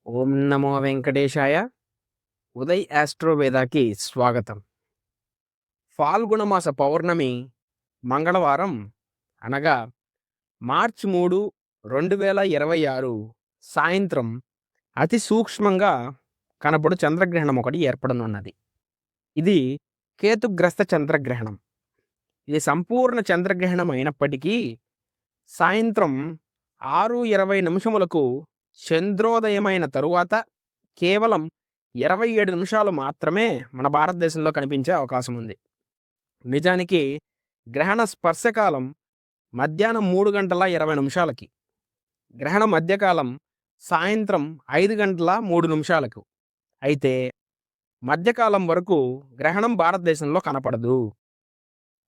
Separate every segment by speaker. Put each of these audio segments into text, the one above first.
Speaker 1: ఓం నమో వెంకటేశాయ. ఉదయ్ ఆస్ట్రోవేదాకి స్వాగతం. ఫాల్గుణ మాస పౌర్ణమి మంగళవారం అనగా మార్చి 3, 2026 సాయంత్రం అతి సూక్ష్మంగా కనపడు చంద్రగ్రహణం ఒకటి ఏర్పడనున్నది. ఇది కేతుగ్రస్త చంద్రగ్రహణం. ఇది సంపూర్ణ చంద్రగ్రహణం అయినప్పటికీ సాయంత్రం 6:20 చంద్రోదయమైన తరువాత కేవలం 27 నిమిషాలు మాత్రమే మన భారతదేశంలో కనిపించే అవకాశం ఉంది. నిజానికి గ్రహణ స్పర్శకాలం మధ్యాహ్నం 3:20 గ్రహణ మధ్యకాలం సాయంత్రం 5:03. అయితే మధ్యకాలం వరకు గ్రహణం భారతదేశంలో కనపడదు.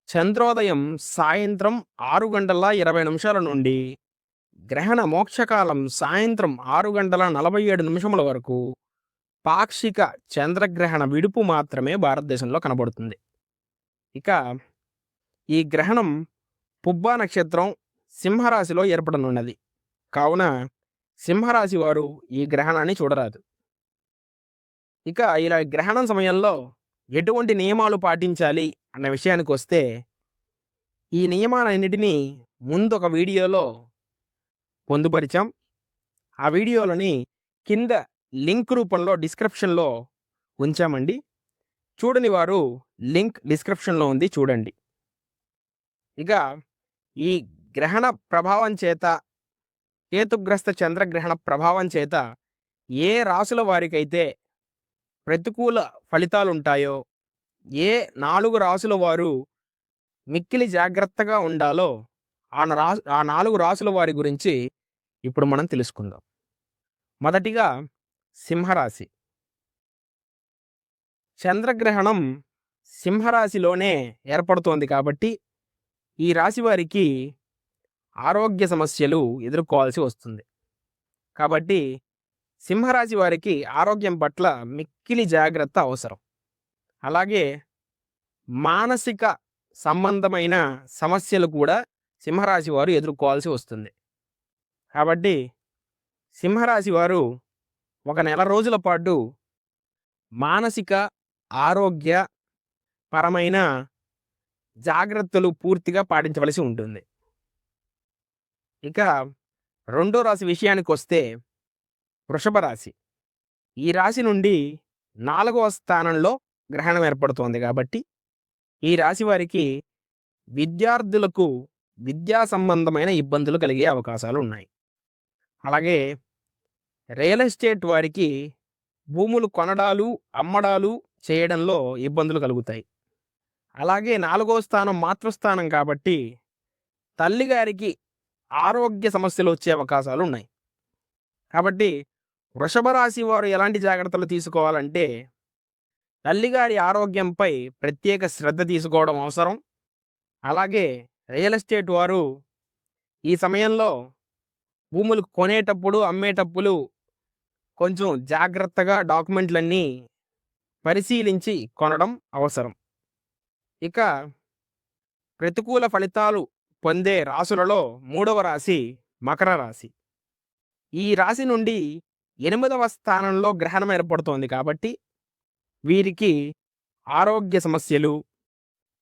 Speaker 1: చంద్రోదయం సాయంత్రం 6:20 నుండి గ్రహణ మోక్షకాలం సాయంత్రం 6:47 వరకు పాక్షిక చంద్రగ్రహణ విడుపు మాత్రమే భారతదేశంలో కనబడుతుంది. ఇక ఈ గ్రహణం పుబ్బా నక్షత్రం సింహరాశిలో ఏర్పడనున్నది. కావున సింహరాశి వారు ఈ గ్రహణాన్ని చూడరాదు. ఇక ఇలా గ్రహణం సమయంలో ఎటువంటి నియమాలు పాటించాలి అన్న విషయానికి వస్తే, ఈ నియమాలన్నిటినీ ముందు ఒక వీడియోలో పొందుపరిచాం. ఆ వీడియోలని కింద లింక్ రూపంలో డిస్క్రిప్షన్లో ఉంచామండి. చూడని వారు లింక్ డిస్క్రిప్షన్లో ఉంది, చూడండి. ఇక ఈ గ్రహణ ప్రభావం చేత, కేతుగ్రస్త చంద్రగ్రహణ ప్రభావం చేత ఏ రాసుల వారికైతే ప్రతికూల ఫలితాలు ఉంటాయో, ఏ 4 రాసుల వారు మిక్కిలి జాగ్రత్తగా ఉండాలో ఆ 4 రాసుల వారి గురించి ఇప్పుడు మనం తెలుసుకుందాం. మొదటిగా సింహరాశి. చంద్రగ్రహణం సింహరాశిలోనే ఏర్పడుతోంది కాబట్టి ఈ రాశి వారికి ఆరోగ్య సమస్యలు ఎదుర్కోవాల్సి వస్తుంది. కాబట్టి సింహరాశి వారికి ఆరోగ్యం పట్ల మిక్కిలి జాగ్రత్త అవసరం. అలాగే మానసిక సంబంధమైన సమస్యలు కూడా సింహరాశి వారు ఎదుర్కోవాల్సి వస్తుంది. కాబట్టి సింహరాశి వారు ఒక నెల రోజుల పాటు మానసిక ఆరోగ్య పరమైన జాగ్రత్తలు పూర్తిగా పాటించవలసి ఉంటుంది. ఇక రెండో రాశి విషయానికి వస్తే వృషభ రాశి. ఈ రాశి నుండి 4వ స్థానంలో గ్రహణం ఏర్పడుతోంది కాబట్టి ఈ రాశి వారికి విద్యార్థులకు విద్యా సంబంధమైన ఇబ్బందులు కలిగే అవకాశాలు ఉన్నాయి. అలాగే రియల్ ఎస్టేట్ వారికి భూములు కొనడాలు, అమ్మడాలు చేయడంలో ఇబ్బందులు కలుగుతాయి. అలాగే 4వ స్థానం మాతృస్థానం కాబట్టి తల్లిగారికి ఆరోగ్య సమస్యలు వచ్చే అవకాశాలు ఉన్నాయి. కాబట్టి వృషభ రాశి వారు ఎలాంటి జాగ్రత్తలు తీసుకోవాలంటే, తల్లిగారి ఆరోగ్యంపై ప్రత్యేక శ్రద్ధ తీసుకోవడం అవసరం. అలాగే రియల్ ఎస్టేట్ వారు ఈ సమయంలో భూములు కొనేటప్పుడు, అమ్మేటప్పుడు కొంచెం జాగ్రత్తగా డాక్యుమెంట్లన్నీ పరిశీలించి కొనడం అవసరం. ఇక ప్రతికూల ఫలితాలు పొందే రాశులలో 3వ రాశి మకర రాశి. ఈ రాశి నుండి 8వ స్థానంలో గ్రహణం ఏర్పడుతోంది కాబట్టి వీరికి ఆరోగ్య సమస్యలు,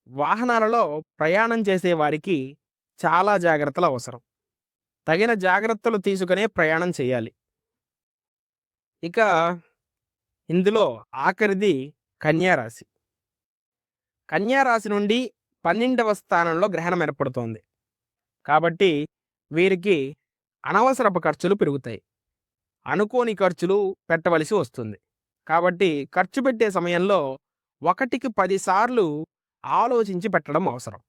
Speaker 1: వాహనాలలో ప్రయాణం చేసే వారికి చాలా జాగ్రత్తలు అవసరం. తగిన జాగ్రత్తలు తీసుకునే ప్రయాణం చేయాలి. ఇక ఇందులో ఆఖరిది కన్యా రాశి. కన్యా రాశి నుండి 12వ స్థానంలో గ్రహణం ఏర్పడుతోంది కాబట్టి వీరికి అనవసరపు ఖర్చులు పెరుగుతాయి. అనుకోని ఖర్చులు పెట్టవలసి వస్తుంది. కాబట్టి ఖర్చు పెట్టే సమయంలో 1కి 10 సార్లు ఆలోచించి పెట్టడం అవసరం.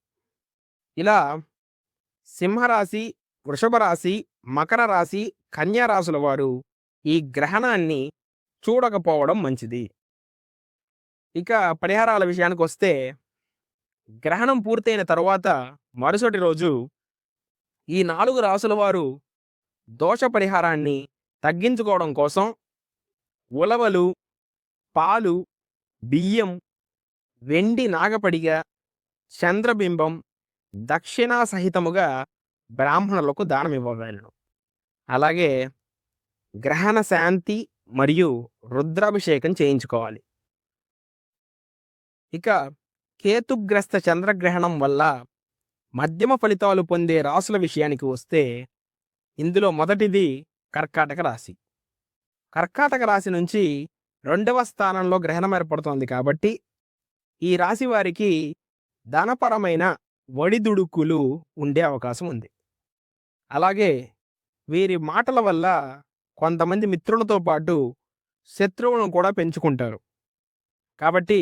Speaker 1: ఇలా సింహరాశి, వృషభ రాశి, మకర రాశి, కన్యా రాశుల వారు ఈ గ్రహణాన్ని చూడకపోవడం మంచిది. ఇక పరిహారాల విషయానికి వస్తే, గ్రహణం పూర్తయిన తరువాత మరుసటి రోజు ఈ 4 రాశుల వారు దోష పరిహారాన్ని తగ్గించుకోవడం కోసం ఉలవలు, పాలు, బియ్యం, వెండి నాగపడిగ, చంద్రబింబం, దక్షిణా సహితముగా బ్రాహ్మణులకు దానం ఇవ్వగలను. అలాగే గ్రహణ శాంతి మరియు రుద్రాభిషేకం చేయించుకోవాలి. ఇక కేతుగ్రస్త చంద్రగ్రహణం వల్ల మధ్యమ ఫలితాలు పొందే రాసుల విషయానికి వస్తే ఇందులో మొదటిది కర్కాటక రాశి. కర్కాటక రాశి నుంచి 2వ స్థానంలో గ్రహణం ఏర్పడుతోంది కాబట్టి ఈ రాశి వారికి ధనపరమైన ఒడిదుడుకులు ఉండే అవకాశం ఉంది. అలాగే వీరి మాటల వల్ల కొంతమంది మిత్రులతో పాటు శత్రువులను కూడా పెంచుకుంటారు. కాబట్టి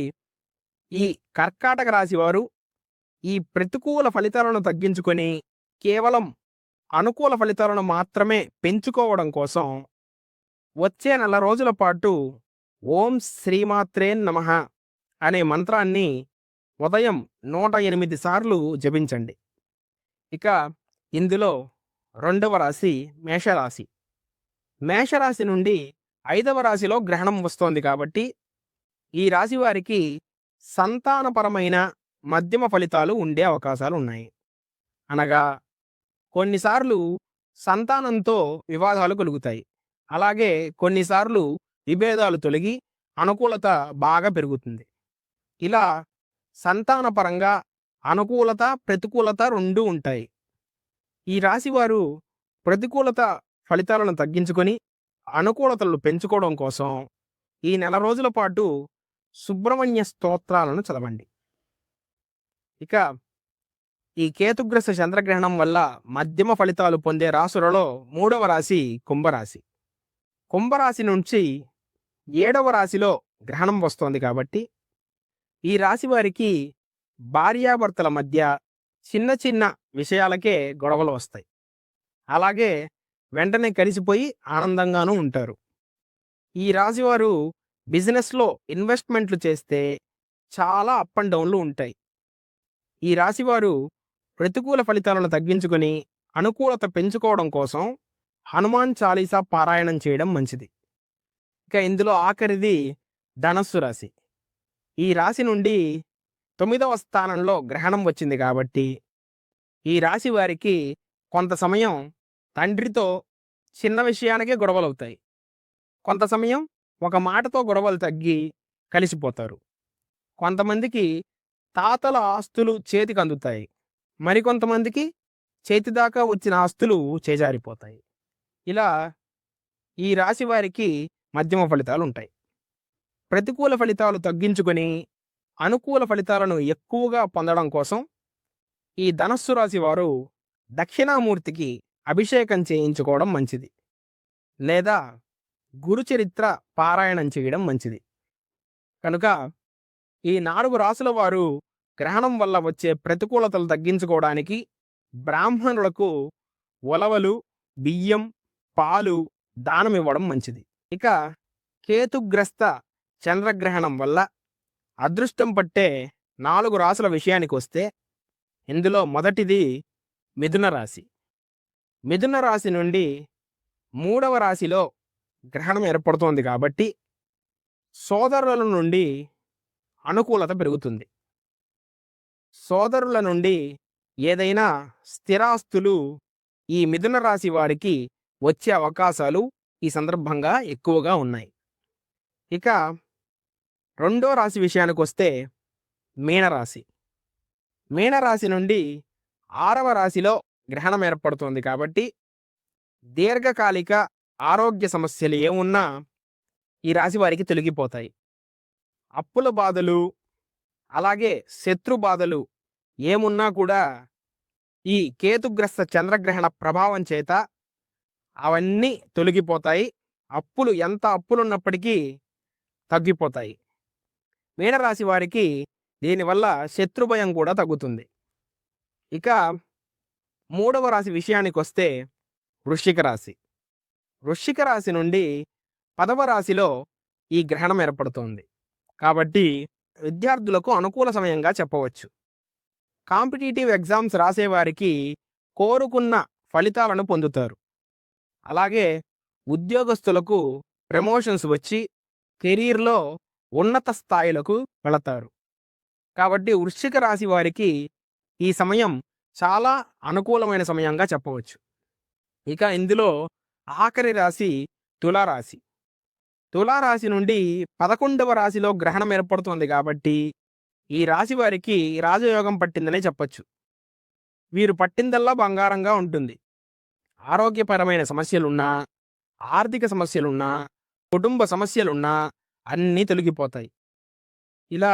Speaker 1: ఈ కర్కాటక రాశి వారు ఈ ప్రతికూల ఫలితాలను తగ్గించుకొని కేవలం అనుకూల ఫలితాలను మాత్రమే పెంచుకోవడం కోసం వచ్చే నెల రోజుల పాటు ఓం శ్రీమాత్రే నమః అనే మంత్రాన్ని ఉదయం 108 సార్లు జపించండి. ఇక ఇందులో 2వ రాశి మేషరాశి. మేషరాశి నుండి 5వ రాశిలో గ్రహణం వస్తోంది కాబట్టి ఈ రాశి వారికి సంతానపరమైన మధ్యమ ఫలితాలు ఉండే అవకాశాలు ఉన్నాయి. అనగా కొన్నిసార్లు సంతానంతో వివాదాలు కలుగుతాయి. అలాగే కొన్నిసార్లు విభేదాలు తొలగి అనుకూలత బాగా పెరుగుతుంది. ఇలా సంతానపరంగా అనుకూలత ప్రతికూలత రెండూ ఉంటాయి. ఈ రాశివారు ప్రతికూలత ఫలితాలను తగ్గించుకొని అనుకూలతలను పెంచుకోవడం కోసం ఈ నెల రోజుల పాటు సుబ్రహ్మణ్య స్తోత్రాలను చదవండి. ఇక ఈ కేతుగ్రస్త చంద్రగ్రహణం వల్ల మధ్యమ ఫలితాలు పొందే రాశులలో 3వ రాశి కుంభరాశి. కుంభరాశి నుంచి 7వ రాశిలో గ్రహణం వస్తోంది కాబట్టి ఈ రాశి వారికి భార్యాభర్తల మధ్య చిన్న చిన్న విషయాలకే గొడవలు వస్తాయి. అలాగే వెంటనే కలిసిపోయి ఆనందంగానూ ఉంటారు. ఈ రాశివారు బిజినెస్లో ఇన్వెస్ట్మెంట్లు చేస్తే చాలా అప్ అండ్ డౌన్లు ఉంటాయి. ఈ రాశివారు ప్రతికూల ఫలితాలను తగ్గించుకొని అనుకూలత పెంచుకోవడం కోసం హనుమాన్ చాలీసా పారాయణం చేయడం మంచిది. ఇక ఇందులో ఆఖరిది ధనస్సు రాశి. ఈ రాశి నుండి 9వ స్థానంలో గ్రహణం వచ్చింది కాబట్టి ఈ రాశి వారికి కొంత సమయం తండ్రితో చిన్న విషయానికే గొడవలవుతాయి. కొంత సమయం ఒక మాటతో గొడవలు తగ్గి కలిసిపోతారు. కొంతమందికి తాతల ఆస్తులు చేతికి అందుతాయి. మరికొంతమందికి చేతిదాకా వచ్చిన ఆస్తులు చేజారిపోతాయి. ఇలా ఈ రాశి వారికి మధ్యమ ఫలితాలు ఉంటాయి. ప్రతికూల ఫలితాలు తగ్గించుకొని అనుకూల ఫలితాలను ఎక్కువగా పొందడం కోసం ఈ ధనస్సు రాశి వారు దక్షిణామూర్తికి అభిషేకం చేయించుకోవడం మంచిది, లేదా గురుచరిత్ర పారాయణం చేయడం మంచిది. కనుక ఈ 4 రాసుల వారు గ్రహణం వల్ల వచ్చే ప్రతికూలతలు తగ్గించుకోవడానికి బ్రాహ్మణులకు ఉలవలు, బియ్యం, పాలు దానం ఇవ్వడం మంచిది. ఇక కేతుగ్రస్త చంద్రగ్రహణం వల్ల అదృష్టం పట్టే 4 రాసుల విషయానికి వస్తే ఇందులో మొదటిది మిథున రాశి. మిథున రాశి నుండి 3వ రాశిలో గ్రహణం ఏర్పడుతోంది కాబట్టి సోదరుల నుండి అనుకూలత పెరుగుతుంది. సోదరుల నుండి ఏదైనా స్థిరాస్తులు ఈ మిథున రాశి వారికి వచ్చే అవకాశాలు ఈ సందర్భంగా ఎక్కువగా ఉన్నాయి. ఇక 2వ రాశి విషయానికి వస్తే మీనరాశి. మీనరాశి నుండి 6వ రాశిలో గ్రహణం ఏర్పడుతోంది కాబట్టి దీర్ఘకాలిక ఆరోగ్య సమస్యలు ఏమున్నా ఈ రాశి వారికి తొలగిపోతాయి. అప్పుల బాధలు, అలాగే శత్రు బాధలు ఏమున్నా కూడా ఈ కేతుగ్రస్త చంద్రగ్రహణ ప్రభావం చేత అవన్నీ తొలగిపోతాయి. అప్పులు ఎంత అప్పులున్నప్పటికీ తగ్గిపోతాయి. మీనరాశి వారికి దీనివల్ల శత్రుభయం కూడా తగ్గుతుంది. ఇక 3వ రాశి విషయానికి వస్తే వృశ్చిక రాశి. వృశ్చిక రాశి నుండి 10వ రాశిలో ఈ గ్రహణం ఏర్పడుతోంది కాబట్టి విద్యార్థులకు అనుకూల సమయంగా చెప్పవచ్చు. కాంపిటీటివ్ ఎగ్జామ్స్ రాసేవారికి కోరుకున్న ఫలితాలను పొందుతారు. అలాగే ఉద్యోగస్తులకు ప్రమోషన్స్ వచ్చి కెరీర్లో ఉన్నత స్థాయిలకు వెళతారు. కాబట్టి వృశ్చిక రాశి వారికి ఈ సమయం చాలా అనుకూలమైన సమయంగా చెప్పవచ్చు. ఇక ఇందులో ఆఖరి రాశి తులారాశి. తులారాశి నుండి 11వ రాశిలో గ్రహణం ఏర్పడుతోంది కాబట్టి ఈ రాశి వారికి రాజయోగం పట్టిందనే చెప్పొచ్చు. వీరు పట్టిందల్లా బంగారంగా ఉంటుంది. ఆరోగ్యపరమైన సమస్యలున్నా, ఆర్థిక సమస్యలున్నా, కుటుంబ సమస్యలున్నా అన్నీ తొలగిపోతాయి. ఇలా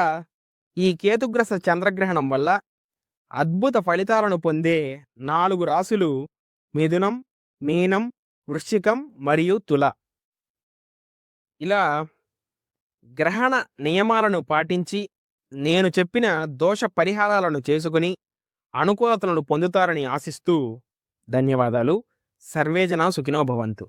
Speaker 1: ఈ కేతుగ్రస్త చంద్రగ్రహణం వల్ల అద్భుత ఫలితాలను పొందే 4 రాశులు మిథునం, మీనం, వృశ్చికం మరియు తుల. ఇలా గ్రహణ నియమాలను పాటించి నేను చెప్పిన దోష పరిహారాలను చేసుకుని అనుకూలతలను పొందుతారని ఆశిస్తూ ధన్యవాదాలు. సర్వేజన సుఖినో భవంతు.